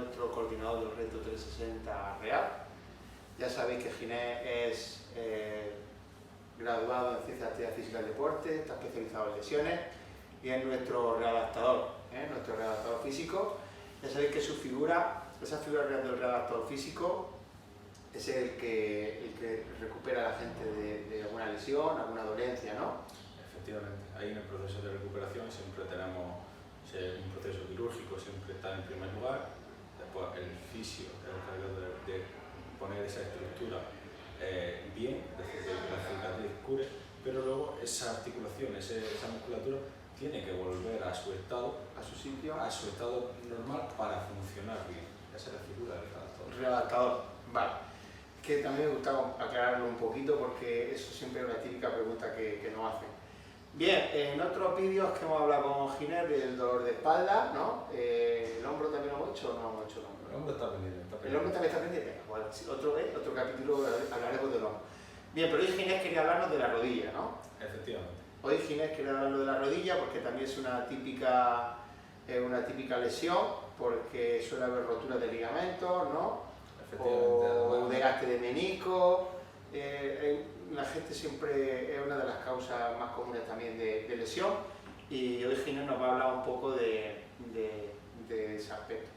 nuestro coordinador del Reto 360 Real. Ya sabéis que Ginés es graduado en Ciencias de la Actividad Física y Deporte, está especializado en lesiones y es nuestro readaptador físico. Ya sabéis que esa figura del readaptador físico es el que recupera a la gente de alguna lesión, alguna dolencia, ¿no? Efectivamente, ahí en el proceso de recuperación siempre tenemos un proceso quirúrgico, siempre está en primer lugar, después el fisio, el encargado de poner esa estructura bien, desde que la cicatriz cure, pero luego esa articulación, esa musculatura tiene que volver a su estado, A su sitio. a su estado normal para funcionar bien. Esa es la figura del readaptador. Readaptador, vale. Que también me gustaba aclararlo un poquito porque eso siempre es una típica pregunta que nos hacen. Bien, en otros vídeos que hemos hablado con Ginés del dolor de espalda, ¿no? ¿El hombro también lo hemos hecho o no hemos hecho el hombro? El hombro está pendiente. ¿El hombro también está pendiente? Bueno, otro capítulo hablaremos del hombro. Bien, pero hoy Ginés quería hablarnos de la rodilla, ¿no? Efectivamente. Hoy Ginés quería hablarnos de la rodilla porque también es una típica lesión, porque suele haber rotura de ligamentos, ¿no? O desgaste de menisco. La gente siempre es una de las causas más comunes también de lesión, y hoy Ginés nos va a hablar un poco de ese aspecto.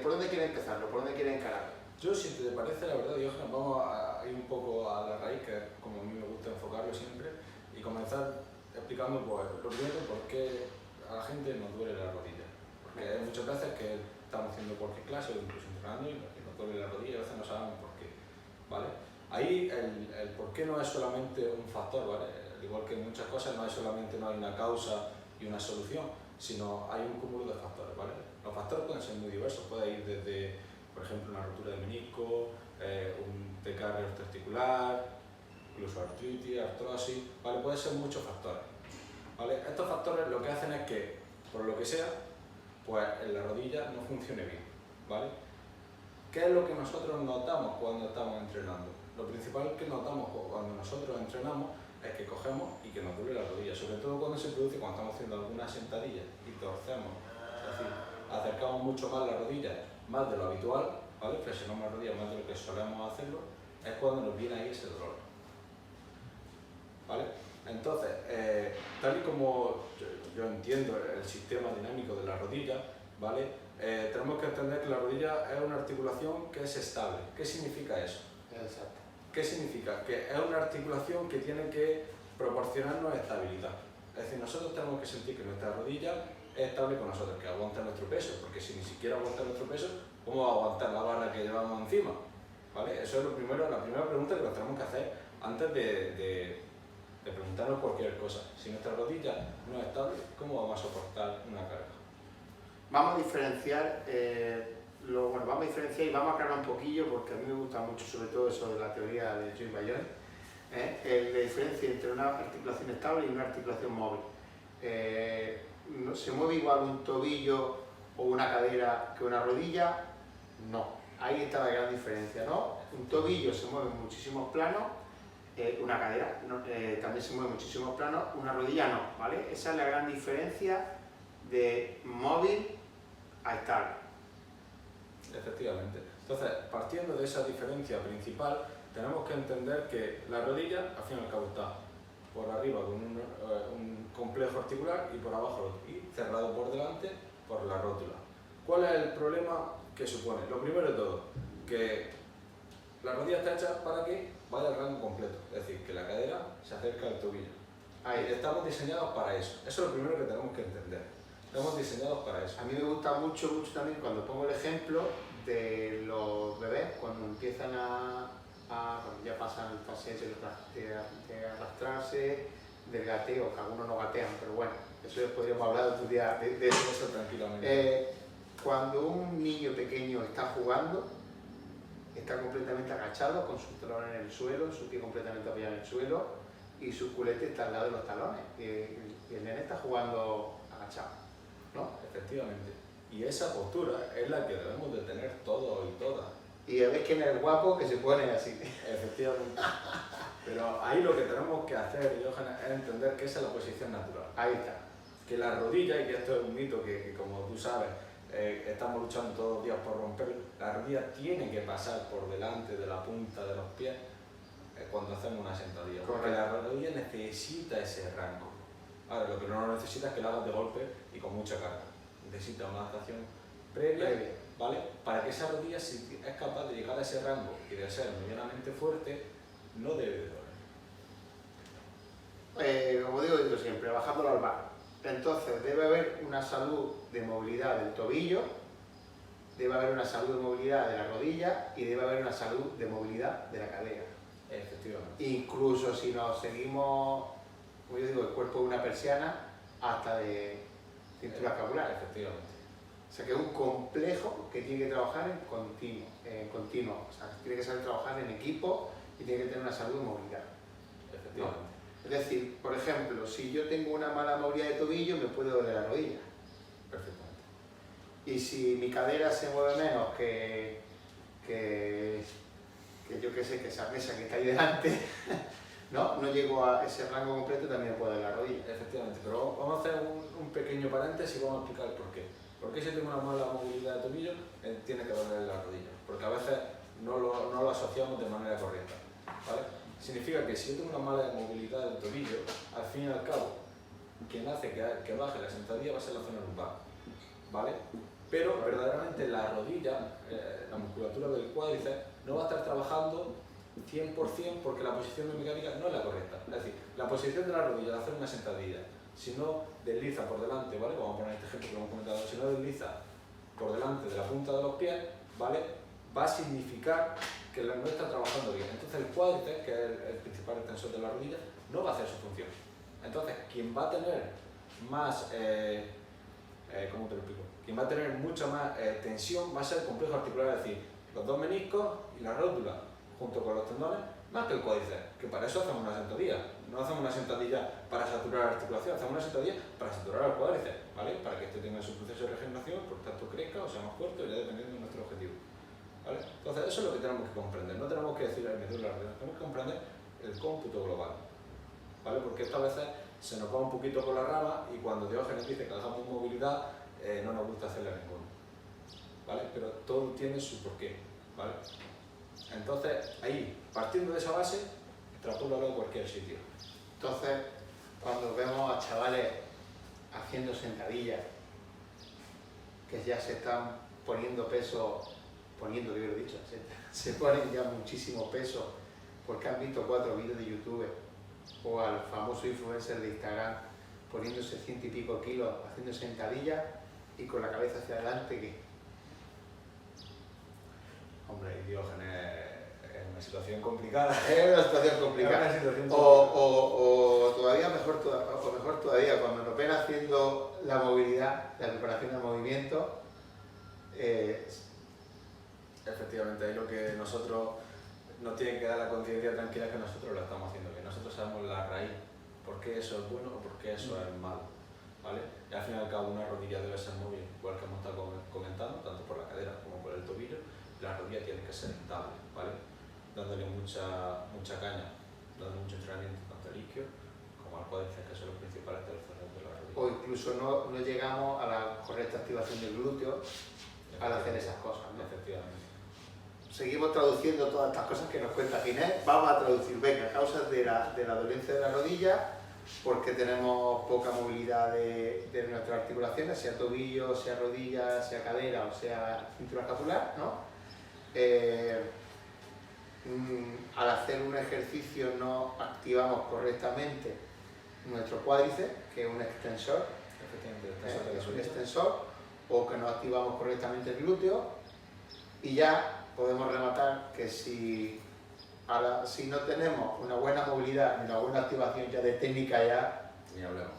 ¿Por dónde quiere empezarlo? ¿Por dónde quiere encararlo? Yo, si te parece, la verdad, Diógenes, vamos a ir un poco a la raíz, que es como a mí me gusta enfocarlo siempre, y comenzar explicando pues, lo primero por qué a la gente nos duele la rodilla. Porque hay muchas veces que estamos haciendo cualquier clase o incluso entrenando y nos duele la rodilla y a veces no sabemos por qué, ¿vale? Ahí el por qué no es solamente un factor, ¿vale? Al igual que en muchas cosas no hay una causa y una solución, sino hay un cúmulo de factores, ¿vale? Los factores pueden ser muy diversos, puede ir desde, por ejemplo, una rotura de menisco, un desgarre articular, incluso artritis, artrosis, ¿vale? Pueden ser muchos factores, ¿vale? Estos factores lo que hacen es que, por lo que sea, pues en la rodilla no funcione bien, ¿vale? ¿Qué es lo que nosotros notamos cuando estamos entrenando? Lo principal que notamos cuando nosotros entrenamos es que cogemos y que nos duele la rodilla, sobre todo cuando se produce cuando estamos haciendo alguna sentadilla y torcemos, es decir, acercamos mucho más la rodilla, más de lo habitual, ¿vale? Flexionamos la rodilla más de lo que solemos hacerlo, es cuando nos viene ahí ese dolor, ¿vale? Entonces, tal y como yo entiendo el sistema dinámico de la rodilla, ¿vale? Tenemos que entender que la rodilla es una articulación que es estable. ¿Qué significa eso? Exacto. ¿Qué significa? Que es una articulación que tiene que proporcionarnos estabilidad. Es decir, nosotros tenemos que sentir que nuestra rodilla es estable con nosotros, que aguanta nuestro peso, porque si ni siquiera aguanta nuestro peso, ¿cómo va a aguantar la barra que llevamos encima? ¿Vale? Eso es lo primero, la primera pregunta que nos tenemos que hacer antes de preguntarnos cualquier cosa. Si nuestra rodilla no es estable, ¿cómo vamos a soportar una carga? Vamos a diferenciar, y vamos a aclarar un poquillo, porque a mí me gusta mucho, sobre todo eso de la teoría de Joy Bayón, la diferencia entre una articulación estable y una articulación móvil. ¿No se mueve igual un tobillo o una cadera que una rodilla? No. Ahí está la gran diferencia, ¿no? Un tobillo se mueve en muchísimos planos, una cadera también se mueve en muchísimos planos, una rodilla no, ¿vale? Esa es la gran diferencia de móvil a estable. Efectivamente. Entonces, partiendo de esa diferencia principal, tenemos que entender que la rodilla, al fin y al cabo, está por arriba con un complejo articular y por abajo y cerrado por delante por la rótula. ¿Cuál es el problema que supone? Lo primero de todo, que la rodilla está hecha para que vaya al rango completo, es decir, que la cadera se acerque al tobillo. Ahí estamos diseñados para eso. Eso es lo primero que tenemos que entender. Estamos diseñados para eso. A mí me gusta mucho también cuando pongo el ejemplo de los bebés cuando empiezan cuando ya pasan el proceso de arrastrarse, del gateo, que algunos no gatean, pero bueno, eso ya podríamos hablar otro día de eso. Eso tranquilamente. Cuando un niño pequeño está jugando, está completamente agachado, con sus talones en el suelo, su pie completamente apoyado en el suelo y su culete está al lado de los talones. Y el nene está jugando agachado, ¿no? Efectivamente. Y esa postura es la que debemos de tener todos y todas. Y ves quién es el guapo que se pone así. Efectivamente. Pero ahí lo que tenemos que hacer, Diógenes, es entender que esa es la posición natural. Ahí está. Que la rodilla, y que esto es un mito que como tú sabes, estamos luchando todos los días por romper, la rodilla tiene que pasar por delante de la punta de los pies cuando hacemos una sentadilla, porque la rodilla necesita ese rango. Ahora, lo que no necesita es que lo hagas de golpe y con mucha carga. Necesita una adaptación previa, ¿vale? Para que esa rodilla, si es capaz de llegar a ese rango y de ser medianamente fuerte, no debe de doler. Como digo yo siempre, bajándolo al bar. Entonces, debe haber una salud de movilidad del tobillo, debe haber una salud de movilidad de la rodilla y debe haber una salud de movilidad de la cadera. Efectivamente. Incluso si nos seguimos, como yo digo, el cuerpo de una persiana hasta de cintura escapular. Efectivamente. O sea que es un complejo que tiene que trabajar en continuo. O sea, tiene que saber trabajar en equipo y tiene que tener una salud de movilidad. Efectivamente. ¿No? Es decir, por ejemplo, si yo tengo una mala movilidad de tobillo, me puede doler la rodilla. Perfectamente. Y si mi cadera se mueve menos que yo qué sé, que esa mesa que está ahí delante, no llego a ese rango completo, también me puede doler la rodilla. Efectivamente, pero vamos a hacer un pequeño paréntesis y vamos a explicar por qué. ¿Por qué si tengo una mala movilidad de tobillo tiene que doler la rodilla? Porque a veces no lo asociamos de manera correcta, ¿vale? Significa que si yo tengo una mala movilidad del tobillo, al fin y al cabo, quien hace que baje la sentadilla va a ser la zona lumbar, ¿vale? Pero verdaderamente la rodilla, la musculatura del cuádriceps, no va a estar trabajando 100% porque la posición biomecánica no es la correcta. Es decir, la posición de la rodilla de hacer una sentadilla, si no desliza por delante, ¿vale? Vamos a poner este ejemplo que hemos comentado, si no desliza por delante de la punta de los pies, ¿vale? Va a significar que no está trabajando bien. Entonces el cuádriceps, que es el principal extensor de la rodilla, no va a hacer su función. Entonces, quien va a tener más, ¿cómo te lo explico? Quien va a tener mucha más tensión va a ser el complejo articular, es decir, los dos meniscos y la rótula, junto con los tendones, más que el cuádriceps, que para eso hacemos una sentadilla. No hacemos una sentadilla para saturar la articulación, hacemos una sentadilla para saturar el cuádriceps, ¿vale? Para que este tenga su proceso de regeneración, por tanto crezca o sea más fuerte, ya dependiendo de nuestro objetivo, ¿vale? Entonces eso es lo que tenemos que comprender, no tenemos que decir me duele la rodilla, tenemos que comprender el cómputo global, ¿vale? Porque esta veces se nos va un poquito por la rama y cuando Diógenes dice que hagamos movilidad, no nos gusta hacerle a ninguno, ¿vale? Pero todo tiene su porqué, ¿vale? Entonces, ahí, partiendo de esa base, extrapólalo a cualquier sitio. Entonces, cuando vemos a chavales haciendo sentadillas, que ya se están poniendo peso, quiero dicho, se ponen ya muchísimo peso porque han visto 4 vídeos de YouTube o al famoso influencer de Instagram poniéndose 100 y pico kilos haciendo sentadillas y con la cabeza hacia adelante, que hombre, Diógenes es una situación complicada. Es una situación complicada. O todavía mejor todavía, cuando nos ven haciendo la movilidad, la preparación del movimiento. Efectivamente, ahí lo que nosotros nos tiene que dar la conciencia tranquila es que nosotros lo estamos haciendo bien. Nosotros sabemos la raíz, por qué eso es bueno o por qué eso es malo, ¿vale? Y al fin y al cabo una rodilla debe ser móvil, igual que hemos estado comentando, tanto por la cadera como por el tobillo. La rodilla tiene que ser estable, ¿vale? Dándole mucha caña, dando mucho entrenamiento tanto al isquio como al cuádriceps, que son los principales telefones de la rodilla. O incluso no llegamos a la correcta activación del glúteo al hacer esas cosas, ¿no? Efectivamente. Seguimos traduciendo todas estas cosas que nos cuenta Ginés. Vamos a traducir, venga, causas de la dolencia de la rodilla, porque tenemos poca movilidad de nuestras articulaciones, sea tobillo, sea rodilla, sea cadera o sea cintura escapular, ¿no? Al hacer un ejercicio no activamos correctamente nuestro cuádriceps, que es un extensor, es un extensor, o que no activamos correctamente el glúteo, y ya podemos rematar que si no tenemos una buena movilidad y una buena activación ya de técnica ya, ni hablemos.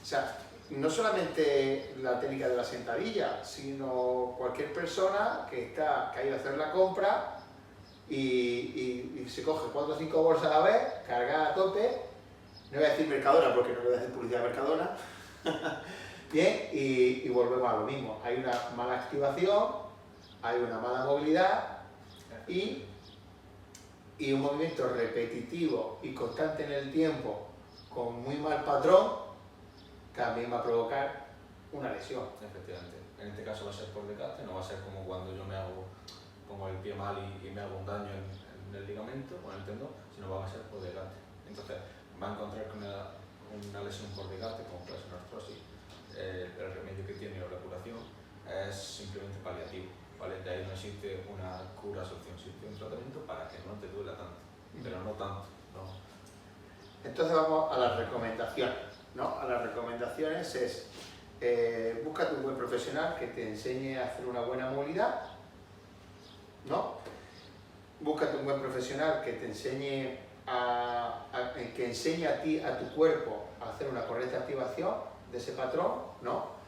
O sea, no solamente la técnica de la sentadilla, sino cualquier persona que ha ido a hacer la compra y se coge 4 o 5 bolsas a la vez, cargada a tope, no voy a decir Mercadona porque no le voy a hacer publicidad a Mercadona, bien, y volvemos a lo mismo. Hay una mala activación, hay una mala movilidad y un movimiento repetitivo y constante en el tiempo con muy mal patrón también va a provocar una lesión. Efectivamente. en este caso va a ser por desgaste, no va a ser como cuando yo pongo el pie mal y me hago un daño en el ligamento o en el tendón, sino va a ser por desgaste. Entonces va a encontrar que una lesión por desgaste, como puede ser una artrosis, el remedio que tiene o la curación es simplemente paliativo, ¿vale? De ahí no existe una cura-solución, existe un tratamiento para que no te duela tanto, pero no tanto, ¿no? Entonces vamos a las recomendaciones, ¿no? A las recomendaciones es, búscate un buen profesional que te enseñe a hacer una buena movilidad, ¿no? Búscate un buen profesional que te enseñe que enseñe a ti, a tu cuerpo, a hacer una correcta activación de ese patrón, ¿no?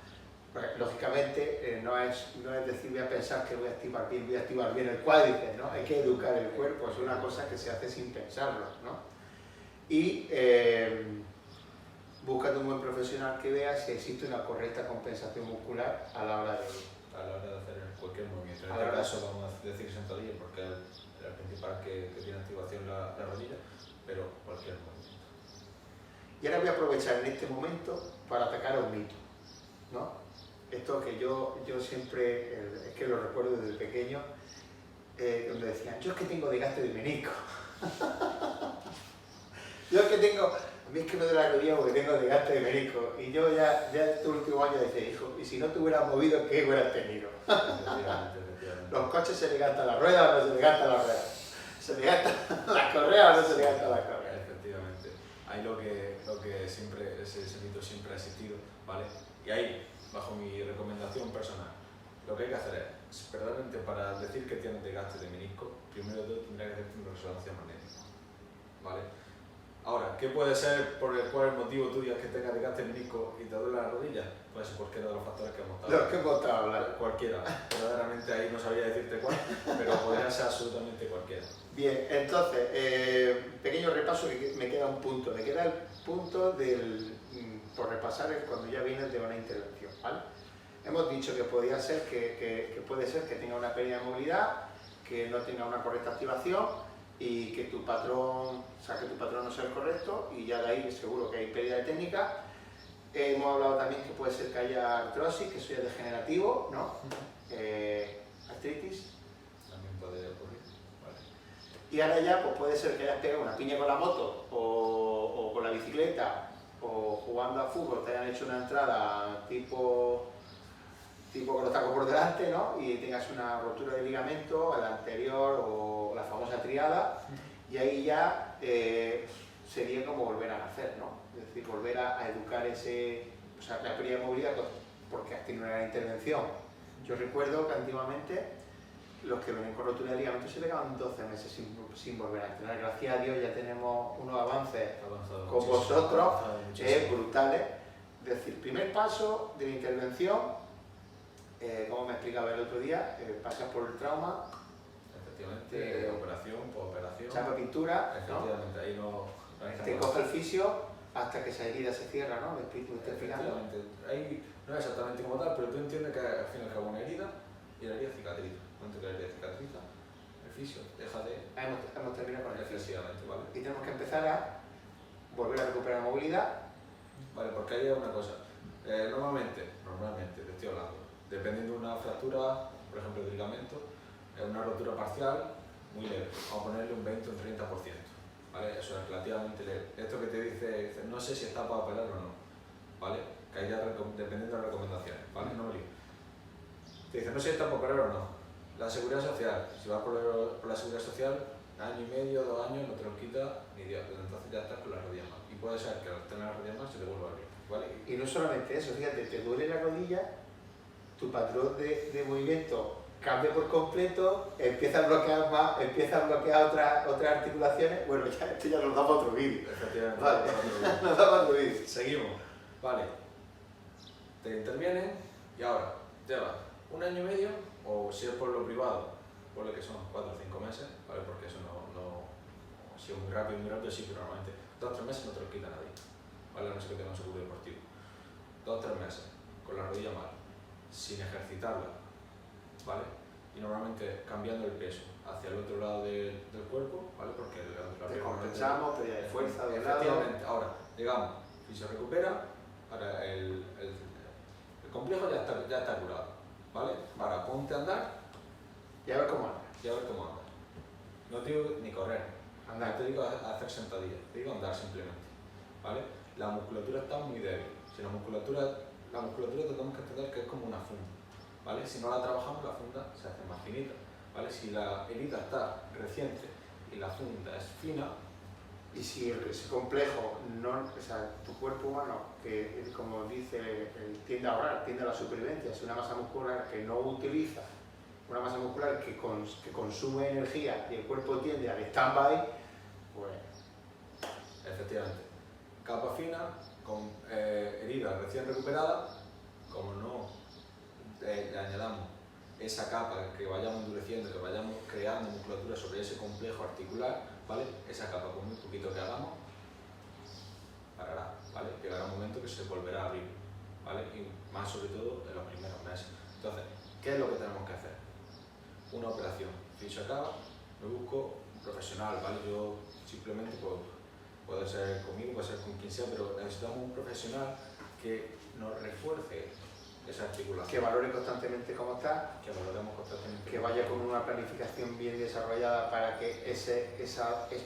Porque, lógicamente no es decir voy a pensar que voy a activar bien el cuádriceps, ¿no? Hay que educar el cuerpo, es una cosa que se hace sin pensarlo, ¿no? Y búscate un buen profesional que vea si existe una correcta compensación muscular a la hora de hacer cualquier movimiento. En este caso vamos a decir sentadilla porque es el principal que tiene activación la rodilla, pero cualquier movimiento. Y ahora voy a aprovechar en este momento para atacar a un mito, ¿no? Esto que yo siempre, es que lo recuerdo desde pequeño, donde decían, yo es que tengo desgaste de menisco. Yo es que tengo, a mí es que me duele la rodilla porque tengo desgaste de menisco. Y yo ya este último año decía, hijo, y si no te hubieras movido, ¿qué hubieras tenido? Efectivamente. Los coches se le gastan las ruedas o no se le gastan las ruedas. Se le gastan las correas o no se le gastan las correas. Efectivamente. Ahí lo que siempre, ese mito siempre ha existido, ¿vale? Y ahí, bajo mi recomendación personal, lo que hay que hacer es, verdaderamente para decir que tienes desgaste de menisco, primero de todo tendrás que hacerte una resonancia magnética, ¿vale? Ahora, ¿qué puede ser por el cual el motivo tuyo es que tengas desgaste de menisco y te duele la rodilla? Puede ser cualquiera de los factores que hemos estado Los que hemos estado hablando. Cualquiera. Verdaderamente ahí no sabría decirte cuál, pero podría ser absolutamente cualquiera. Bien, entonces, pequeño repaso que me queda un punto. Me queda el punto por repasar cuando ya vienes de una intervención, ¿vale? Hemos dicho que podía ser que puede ser que tenga una pérdida de movilidad, que no tenga una correcta activación y que tu patrón no sea el correcto y ya de ahí seguro que hay pérdida de técnica. Hemos hablado también que puede ser que haya artrosis, que eso ya es degenerativo, ¿no? Artritis. También puede ocurrir. Vale. Y ahora ya pues puede ser que hayas pegado una piña con la moto o con la bicicleta o jugando a fútbol, te hayan hecho una entrada tipo con los tacos por delante, ¿no? Y tengas una rotura de ligamento, el anterior o la famosa triada, y ahí ya sería como volver a nacer, ¿no? Es decir, volver a educar la pérdida de movilidad porque has tenido una gran intervención. Yo recuerdo que antiguamente los que venían con rotura de ligamento se pegaban 12 meses sin volver a entrenar. Gracias a Dios ya tenemos unos avances con vosotros brutales. Es decir, primer paso de la intervención, como me explicaba el otro día, pasas por el trauma. Efectivamente, operación, posoperación. Chapa pintura, efectivamente, ¿no? Ahí no te coge el fisio hasta que esa herida se cierra, ¿no? El espíritu está explicando. Ahí no es exactamente como tal, pero tú entiendes que al fin y al cabo una herida y la herida cicatriza. Cuando la herida cicatriza, el fisio deja de... Hemos terminado con el fisio. ¿Vale? Y tenemos que empezar a volver a recuperar la movilidad. Vale, porque hay una cosa. Normalmente, te estoy hablando, dependiendo de una fractura, por ejemplo, de ligamento, es una rotura parcial muy leve. Vamos a ponerle un 20 o un 30%. ¿Vale? Eso es relativamente leve. Esto que te dice, no sé si está para operar o no, ¿vale? Que ahí ya dependiendo de las recomendaciones, ¿vale? No me lío. Te dice, no sé si está para operar o no. La seguridad social, si vas por la seguridad social, año y medio, 2 años, no te lo quita ni Dios, entonces ya estás con la rodilla mal. Y puede ser que al tener la rodilla mal se te vuelva a abrir, ¿vale? Y no solamente eso, fíjate, te duele la rodilla, tu patrón de movimiento cambia por completo, empieza a bloquear otras articulaciones. Bueno, ya, esto ya nos da para otro vídeo. Efectivamente. Vale, nos da para otro vídeo. Seguimos. Vale. Te intervienen y ahora llevas 1 año y medio, o si es por lo privado, ponle que son 4 o 5 meses, ¿vale? Porque eso no si es muy rápido, sí, pero normalmente 2 o 3 meses no te lo quita nadie, ¿vale? A no ser que tenga un seguro deportivo. 2 o 3 meses con la rodilla mal, sin ejercitarla, ¿vale? Y normalmente cambiando el peso hacia el otro lado del cuerpo, ¿vale? Porque compensamos, pérdida de fuerza de lado. Efectivamente. Ahora, digamos, si se recupera, ahora el complejo ya está curado, ¿vale? Ahora ponte a andar Y a ver cómo anda. y a ver cómo andas. No te digo ni correr, Andar. no te digo hacer sentadillas, te digo andar simplemente, ¿vale? La musculatura está muy débil. Si la musculatura tenemos que entender que es como una funda, ¿vale? Si no la trabajamos, la funda se hace más finita, ¿vale? Si la herida está reciente y la funda es fina, Y si ese complejo, no, o sea, tu cuerpo humano, que como dice, tiende a ahorrar, tiende a la supervivencia, es una masa muscular que no utiliza, una masa muscular que consume energía y el cuerpo tiende al stand-by, pues efectivamente, capa fina, con herida recién recuperada, como no le añadamos esa capa que vayamos endureciendo, que vayamos creando musculatura sobre ese complejo articular, ¿vale? Esa capa, con muy poquito que hagamos, parará, ¿vale? Llegará un momento que se volverá a abrir, ¿vale? Y más sobre todo en los primeros meses. Entonces, ¿qué es lo que tenemos que hacer? Una operación. Fisio acaba, me busco un profesional, ¿vale? Yo simplemente, pues, puede ser conmigo, puede ser con quien sea, pero necesitamos un profesional que nos refuerce esa articulación. que valore constantemente cómo está, Que valoremos constantemente. que vaya con una planificación bien desarrollada para que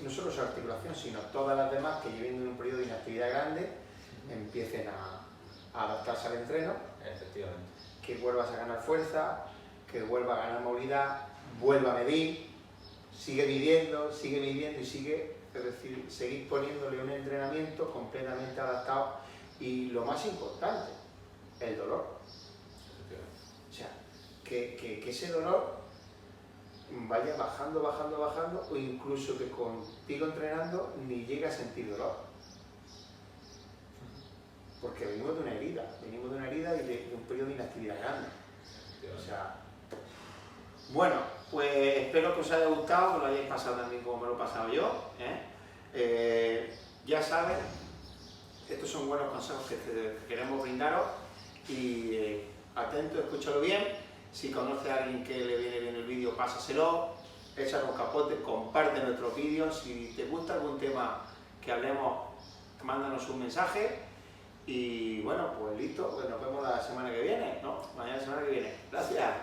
no solo esa articulación, sino todas las demás que lleven un periodo de inactividad grande empiecen a adaptarse al entreno, Efectivamente. que vuelvas a ganar fuerza, que vuelva a ganar movilidad, vuelva a medir, sigue midiendo y sigue, es decir, seguir poniéndole un entrenamiento completamente adaptado y lo más importante, el dolor. O sea, que ese dolor vaya bajando o incluso que contigo entrenando ni llegue a sentir dolor. Porque venimos de una herida y de un periodo de inactividad grande. O sea, bueno, pues espero que os haya gustado, que lo hayáis pasado también como me lo he pasado yo. Ya sabes, estos son buenos consejos que queremos brindaros y atento, escúchalo bien. Si conoce a alguien que le viene bien el vídeo, pásaselo, échalo un capote, comparte nuestros vídeos. Si te gusta algún tema que hablemos, mándanos un mensaje. Y bueno, pues listo, pues nos vemos la semana que viene, ¿no? Mañana semana que viene. Gracias.